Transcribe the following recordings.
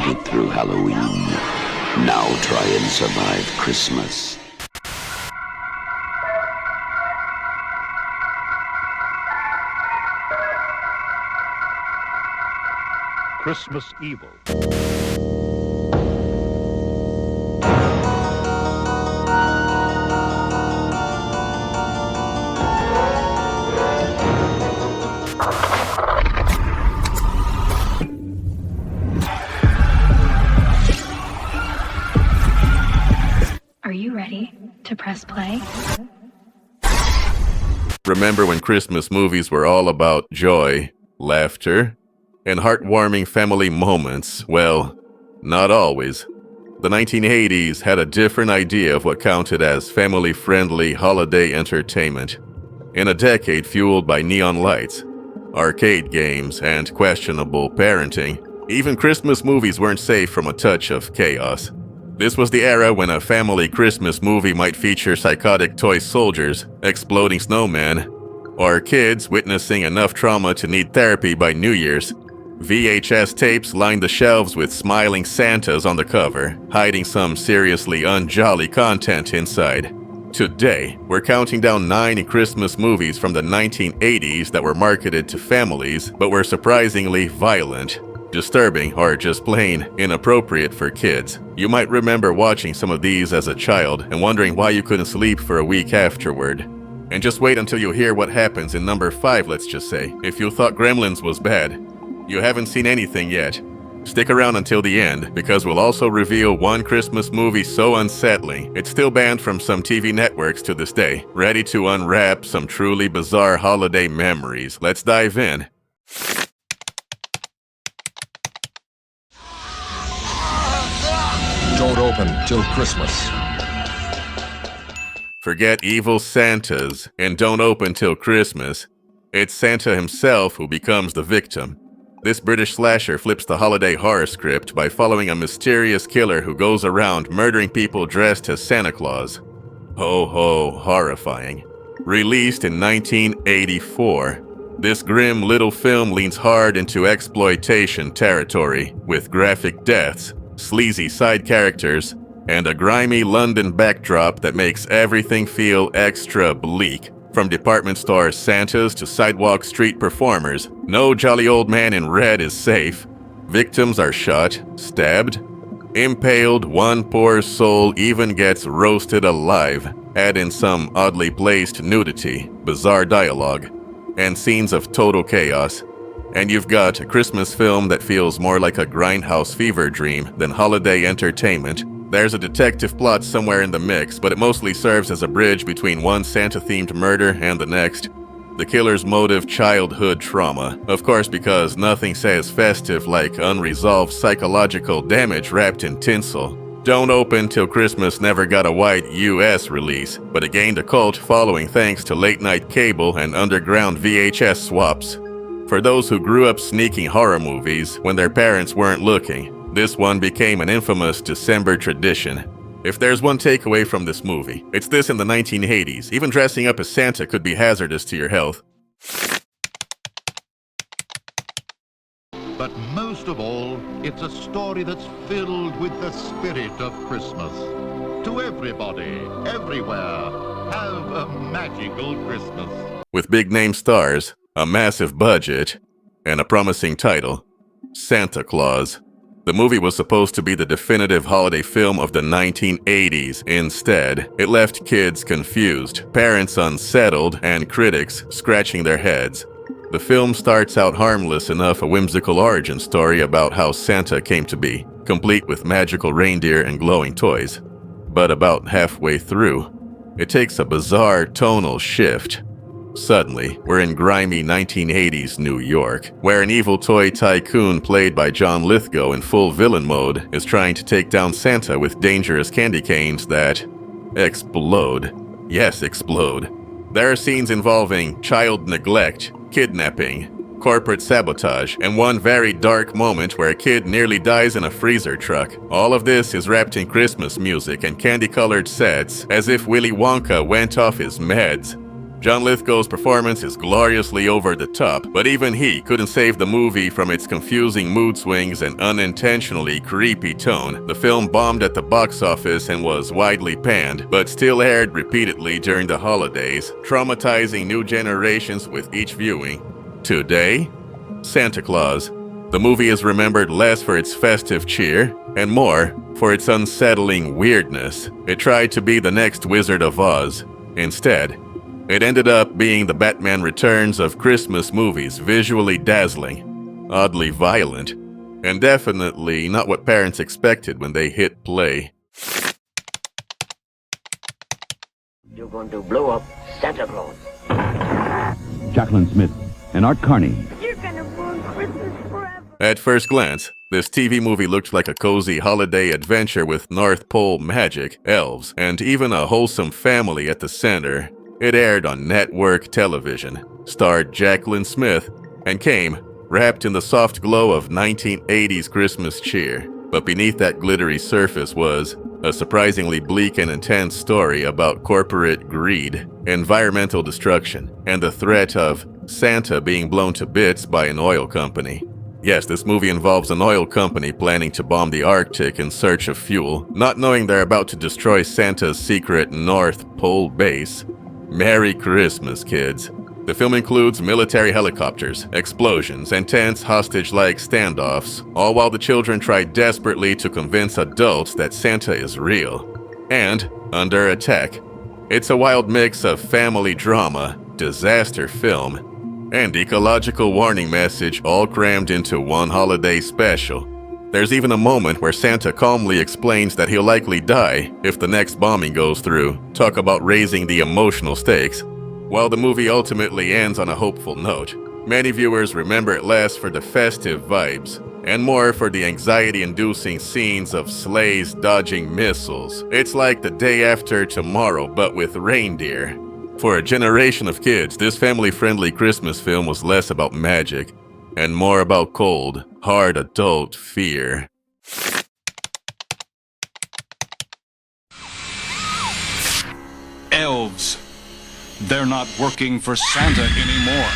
made it through Halloween. Now try and survive Christmas. Christmas Evil. Are you ready to press play? Remember when Christmas movies were all about joy, laughter, and heartwarming family moments? Well, not always. The 1980s had a different idea of what counted as family-friendly holiday entertainment. In a decade fueled by neon lights, arcade games, and questionable parenting, even Christmas movies weren't safe from a touch of chaos. This was the era when a family Christmas movie might feature psychotic toy soldiers, exploding snowmen, or kids witnessing enough trauma to need therapy by New Year's. VHS tapes lined the shelves with smiling Santas on the cover, hiding some seriously unjolly content inside. Today, we're counting down 9 Christmas movies from the 1980s that were marketed to families, but were surprisingly violent, disturbing, or just plain inappropriate for kids. You might remember watching some of these as a child and wondering why you couldn't sleep for a week afterward. And just wait until you hear what happens in number 5, let's just say. If you thought Gremlins was bad, you haven't seen anything yet. Stick around until the end, because we'll also reveal one Christmas movie so unsettling, it's still banned from some TV networks to this day, ready to unwrap some truly bizarre holiday memories. Let's dive in. Don't open till Christmas. Forget evil Santas and don't open till Christmas. It's Santa himself who becomes the victim. This British slasher flips the holiday horror script by following a mysterious killer who goes around murdering people dressed as Santa Claus. Ho ho, horrifying. Released in 1984, this grim little film leans hard into exploitation territory, with graphic deaths, sleazy side characters, and a grimy London backdrop that makes everything feel extra bleak. From department store Santas to sidewalk street performers, no jolly old man in red is safe. Victims are shot, stabbed, impaled, one poor soul even gets roasted alive. Add in some oddly placed nudity, bizarre dialogue, and scenes of total chaos, and you've got a Christmas film that feels more like a grindhouse fever dream than holiday entertainment. There's a detective plot somewhere in the mix, but it mostly serves as a bridge between one Santa-themed murder and the next. The killer's motive: childhood trauma. Of course, because nothing says festive like unresolved psychological damage wrapped in tinsel. Don't Open Till Christmas never got a wide US release, but it gained a cult following thanks to late-night cable and underground VHS swaps. For those who grew up sneaking horror movies when their parents weren't looking, this one became an infamous December tradition. If there's one takeaway from this movie, it's this: in the 1980s, even dressing up as Santa could be hazardous to your health. But most of all, it's a story that's filled with the spirit of Christmas. To everybody, everywhere, have a magical Christmas. With big-name stars, a massive budget, and a promising title, Santa Claus. The movie was supposed to be the definitive holiday film of the 1980s. Instead, it left kids confused, parents unsettled, and critics scratching their heads. The film starts out harmless enough, a whimsical origin story about how Santa came to be, complete with magical reindeer and glowing toys. But about halfway through, it takes a bizarre tonal shift. Suddenly, we're in grimy 1980s New York, where an evil toy tycoon played by John Lithgow in full villain mode is trying to take down Santa with dangerous candy canes that explode. Yes, explode. There are scenes involving child neglect, kidnapping, corporate sabotage, and one very dark moment where a kid nearly dies in a freezer truck. All of this is wrapped in Christmas music and candy-colored sets, as if Willy Wonka went off his meds. John Lithgow's performance is gloriously over the top, but even he couldn't save the movie from its confusing mood swings and unintentionally creepy tone. The film bombed at the box office and was widely panned, but still aired repeatedly during the holidays, traumatizing new generations with each viewing. Today, Santa Claus. The movie is remembered less for its festive cheer and more for its unsettling weirdness. It tried to be the next Wizard of Oz. Instead, it ended up being the Batman Returns of Christmas movies, visually dazzling, oddly violent, and definitely not what parents expected when they hit play. You're going to blow up Santa Claus. Jacqueline Smith and Art Carney. You're gonna ruin Christmas forever. At first glance, this TV movie looked like a cozy holiday adventure with North Pole magic, elves, and even a wholesome family at the center. It aired on network television, starred Jacqueline Smith, and came wrapped in the soft glow of 1980s Christmas cheer. But beneath that glittery surface was a surprisingly bleak and intense story about corporate greed, environmental destruction, and the threat of Santa being blown to bits by an oil company. Yes, this movie involves an oil company planning to bomb the Arctic in search of fuel, not knowing they're about to destroy Santa's secret North Pole base. Merry Christmas, kids. The film includes military helicopters, explosions, and tense hostage-like standoffs, all while the children try desperately to convince adults that Santa is real. And under attack. It's a wild mix of family drama, disaster film, and ecological warning message all crammed into one holiday special. There's even a moment where Santa calmly explains that he'll likely die if the next bombing goes through. Talk about raising the emotional stakes. While the movie ultimately ends on a hopeful note, many viewers remember it less for the festive vibes and more for the anxiety-inducing scenes of sleighs dodging missiles. It's like The Day After Tomorrow, but with reindeer. For a generation of kids, this family-friendly Christmas film was less about magic and more about cold, hard adult fear. Elves. They're not working for Santa anymore.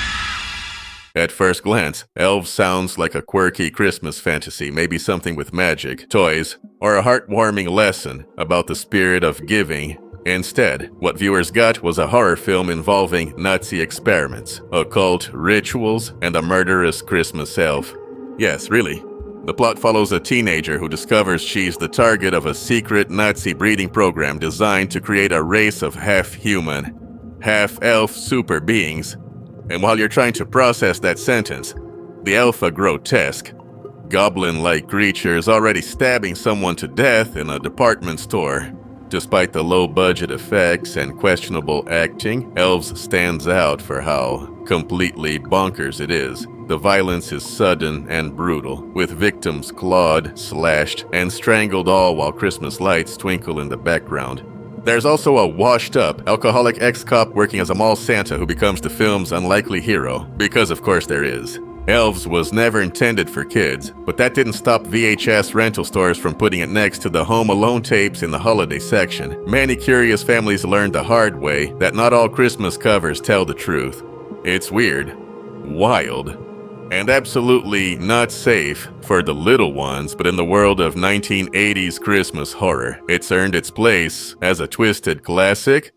At first glance, Elves sounds like a quirky Christmas fantasy, maybe something with magic, toys, or a heartwarming lesson about the spirit of giving. Instead, what viewers got was a horror film involving Nazi experiments, occult rituals, and a murderous Christmas elf. Yes, really. The plot follows a teenager who discovers she's the target of a secret Nazi breeding program designed to create a race of half-human, half-elf super beings. And while you're trying to process that sentence, the elf are grotesque, goblin-like creatures already stabbing someone to death in a department store. Despite the low-budget effects and questionable acting, Elves stands out for how completely bonkers it is. The violence is sudden and brutal, with victims clawed, slashed, and strangled, all while Christmas lights twinkle in the background. There's also a washed-up, alcoholic ex-cop working as a mall Santa who becomes the film's unlikely hero, because of course there is. Elves was never intended for kids, but that didn't stop VHS rental stores from putting it next to the Home Alone tapes in the holiday section. Many curious families learned the hard way that not all Christmas covers tell the truth. It's weird, wild, and absolutely not safe for the little ones, but in the world of 1980s Christmas horror, it's earned its place as a twisted classic.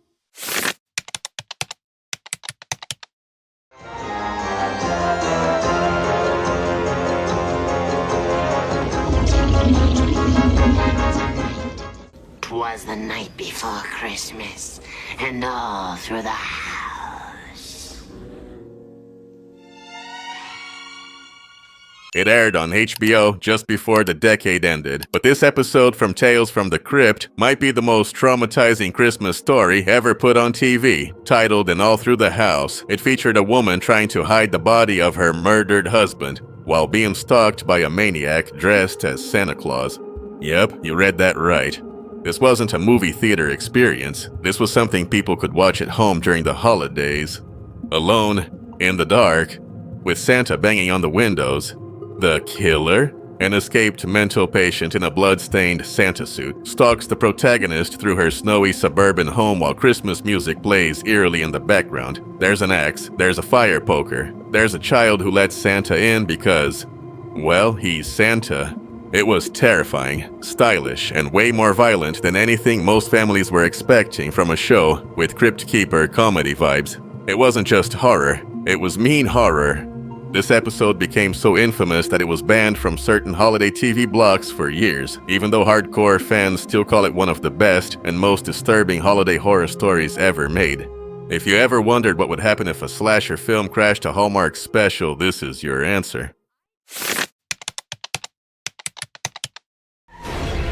Was the night before Christmas, and all through the house. It aired on HBO just before the decade ended, but this episode from Tales from the Crypt might be the most traumatizing Christmas story ever put on TV. Titled "And All Through the House," it featured a woman trying to hide the body of her murdered husband while being stalked by a maniac dressed as Santa Claus. Yep, you read that right. This wasn't a movie theater experience. This was something people could watch at home during the holidays. Alone, in the dark, with Santa banging on the windows. The killer An escaped mental patient in a blood-stained Santa suit stalks the protagonist through her snowy suburban home while Christmas music plays eerily in the background. There's an axe, there's a fire poker, there's a child who lets Santa in because, well, he's Santa. It was terrifying, stylish, and way more violent than anything most families were expecting from a show with Crypt Keeper comedy vibes. It wasn't just horror, it was mean horror. This episode became so infamous that it was banned from certain holiday TV blocks for years, even though hardcore fans still call it one of the best and most disturbing holiday horror stories ever made. If you ever wondered what would happen if a slasher film crashed a Hallmark special, this is your answer.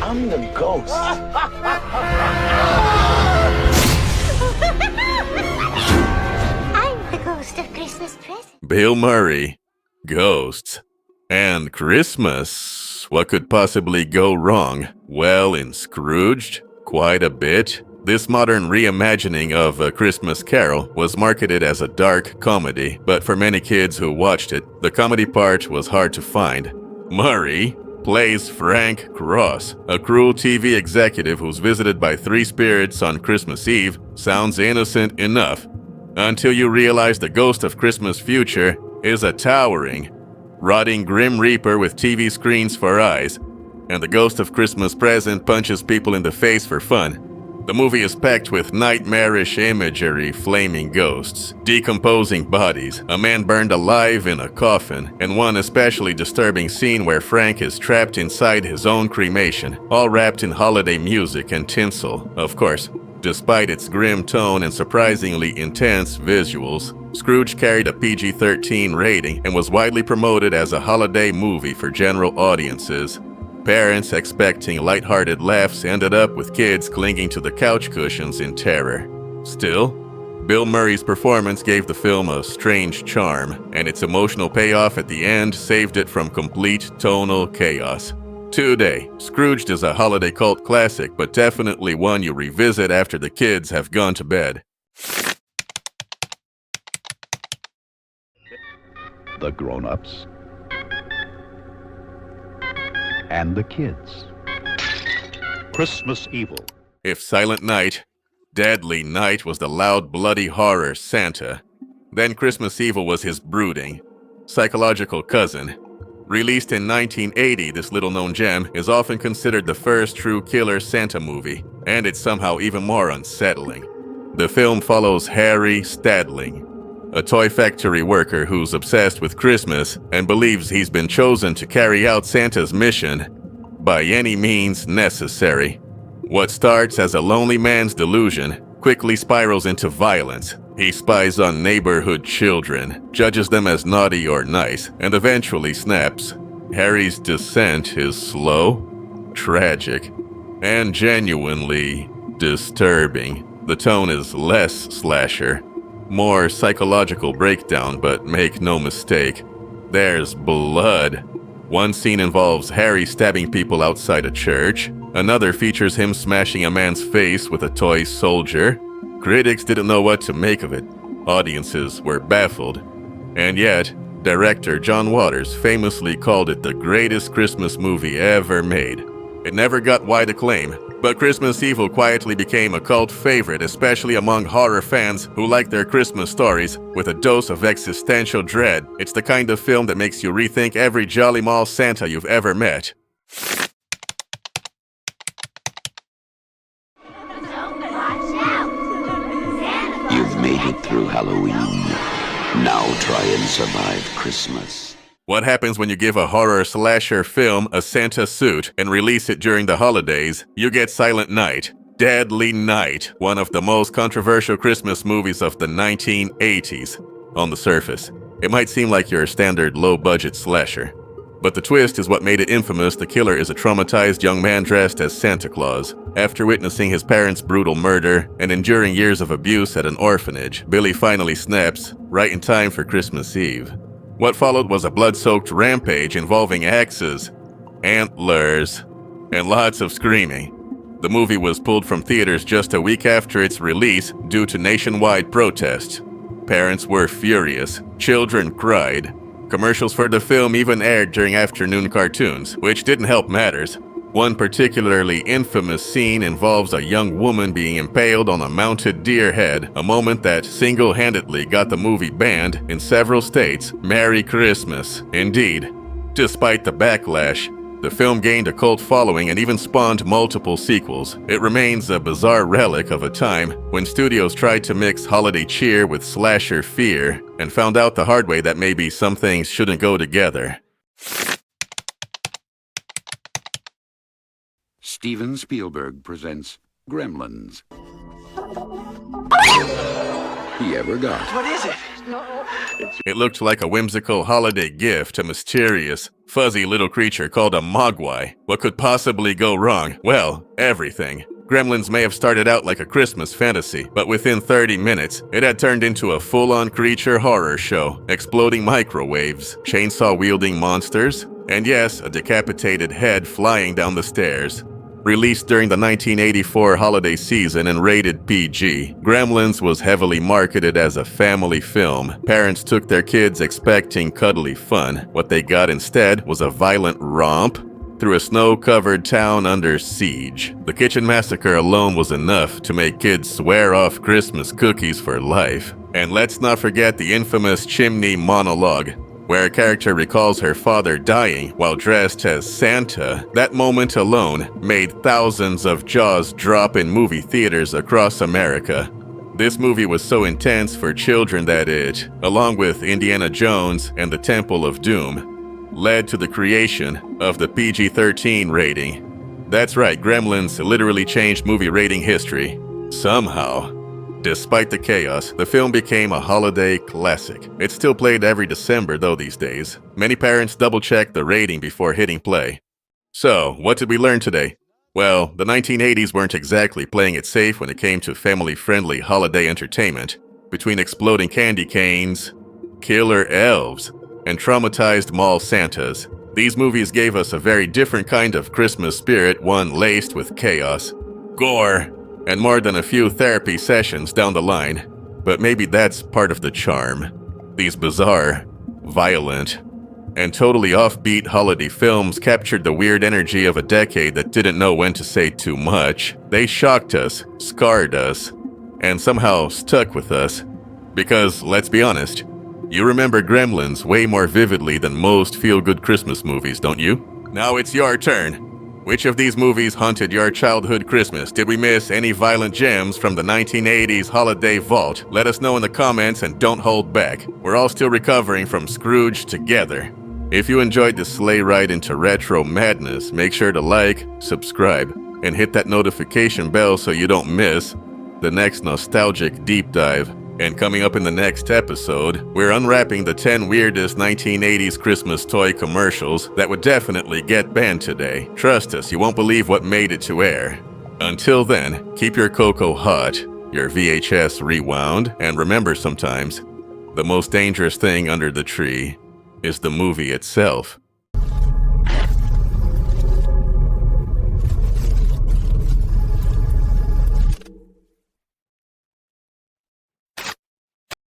I'm the ghost. I'm the ghost of Christmas present. Bill Murray, ghosts, and Christmas. What could possibly go wrong? Well, in Scrooged, quite a bit. This modern reimagining of A Christmas Carol was marketed as a dark comedy, but for many kids who watched it, the comedy part was hard to find. Murray plays Frank Cross, a cruel TV executive who's visited by three spirits on Christmas Eve. Sounds innocent enough, until you realize the ghost of Christmas future is a towering, rotting Grim Reaper with TV screens for eyes, and the ghost of Christmas present punches people in the face for fun. The movie is packed with nightmarish imagery, flaming ghosts, decomposing bodies, a man burned alive in a coffin, and one especially disturbing scene where Frank is trapped inside his own cremation, all wrapped in holiday music and tinsel, of course. Despite its grim tone and surprisingly intense visuals, Scrooge carried a PG-13 rating and was widely promoted as a holiday movie for general audiences. Parents expecting lighthearted laughs ended up with kids clinging to the couch cushions in terror. Still, Bill Murray's performance gave the film a strange charm, and its emotional payoff at the end saved it from complete tonal chaos. Today, Scrooged is a holiday cult classic, but definitely one you revisit after the kids have gone to bed. The grown-ups and the kids. Christmas Evil. If Silent Night, Deadly Night was the loud, bloody horror Santa, then Christmas Evil was his brooding, psychological cousin. Released in 1980, this little-known gem is often considered the first true killer Santa movie, and it's somehow even more unsettling. The film follows Harry Stadling, a toy factory worker who's obsessed with Christmas and believes he's been chosen to carry out Santa's mission by any means necessary. What starts as a lonely man's delusion quickly spirals into violence. He spies on neighborhood children, judges them as naughty or nice, and eventually snaps. Harry's descent is slow, tragic, and genuinely disturbing. The tone is less slasher, more psychological breakdown, but make no mistake, there's blood. One scene involves Harry stabbing people outside a church. Another features him smashing a man's face with a toy soldier. Critics didn't know what to make of it. Audiences were baffled. And yet, director John Waters famously called it the greatest Christmas movie ever made. It never got wide acclaim, but Christmas Evil quietly became a cult favorite, especially among horror fans who like their Christmas stories with a dose of existential dread. It's the kind of film that makes you rethink every Jolly Mall Santa you've ever met. You've made it through Halloween. Now try and survive Christmas. What happens when you give a horror slasher film a Santa suit and release it during the holidays? You get Silent Night, Deadly Night, one of the most controversial Christmas movies of the 1980s. On the surface, it might seem like your standard low-budget slasher. But the twist is what made it infamous. The killer is a traumatized young man dressed as Santa Claus. After witnessing his parents' brutal murder and enduring years of abuse at an orphanage, Billy finally snaps, right in time for Christmas Eve. What followed was a blood-soaked rampage involving axes, antlers, and lots of screaming. The movie was pulled from theaters just a week after its release due to nationwide protests. Parents were furious, children cried, Commercials for the film even aired during afternoon cartoons, which didn't help matters. One particularly infamous scene involves a young woman being impaled on a mounted deer head, a moment that single-handedly got the movie banned in several states. Merry Christmas, indeed. Despite the backlash, the film gained a cult following and even spawned multiple sequels. It remains a bizarre relic of a time when studios tried to mix holiday cheer with slasher fear and found out the hard way that maybe some things shouldn't go together. Steven Spielberg presents Gremlins. He ever got? What is it? It looked like a whimsical holiday gift to a mysterious, fuzzy little creature called a mogwai. What could possibly go wrong? Well, everything. Gremlins may have started out like a Christmas fantasy, but within 30 minutes, it had turned into a full-on creature horror show, exploding microwaves, chainsaw-wielding monsters, and yes, a decapitated head flying down the stairs. Released during the 1984 holiday season and rated PG, Gremlins was heavily marketed as a family film. Parents took their kids expecting cuddly fun. What they got instead was a violent romp through a snow-covered town under siege. The kitchen massacre alone was enough to make kids swear off Christmas cookies for life. And let's not forget the infamous chimney monologue, where a character recalls her father dying while dressed as Santa. That moment alone made thousands of jaws drop in movie theaters across America. This movie was so intense for children that it, along with Indiana Jones and the Temple of Doom, led to the creation of the PG-13 rating. That's right, Gremlins literally changed movie rating history. Somehow. Despite the chaos, the film became a holiday classic. It's still played every December though these days. Many parents double-check the rating before hitting play. So, what did we learn today? Well, the 1980s weren't exactly playing it safe when it came to family-friendly holiday entertainment. Between exploding candy canes, killer elves, and traumatized mall Santas, these movies gave us a very different kind of Christmas spirit, one laced with chaos, gore, and more than a few therapy sessions down the line. But maybe that's part of the charm. These bizarre, violent, and totally offbeat holiday films captured the weird energy of a decade that didn't know when to say too much. They shocked us, scarred us, and somehow stuck with us. Because, let's be honest, you remember Gremlins way more vividly than most feel-good Christmas movies, don't you? Now it's your turn. Which of these movies haunted your childhood Christmas? Did we miss any violent gems from the 1980s holiday vault? Let us know in the comments and don't hold back. We're all still recovering from Scrooged together. If you enjoyed this sleigh ride into retro madness, make sure to like, subscribe, and hit that notification bell so you don't miss the next nostalgic deep dive. And coming up in the next episode, we're unwrapping the 10 weirdest 1980s Christmas toy commercials that would definitely get banned today. Trust us, you won't believe what made it to air. Until then, keep your cocoa hot, your VHS rewound, and remember sometimes, the most dangerous thing under the tree is the movie itself.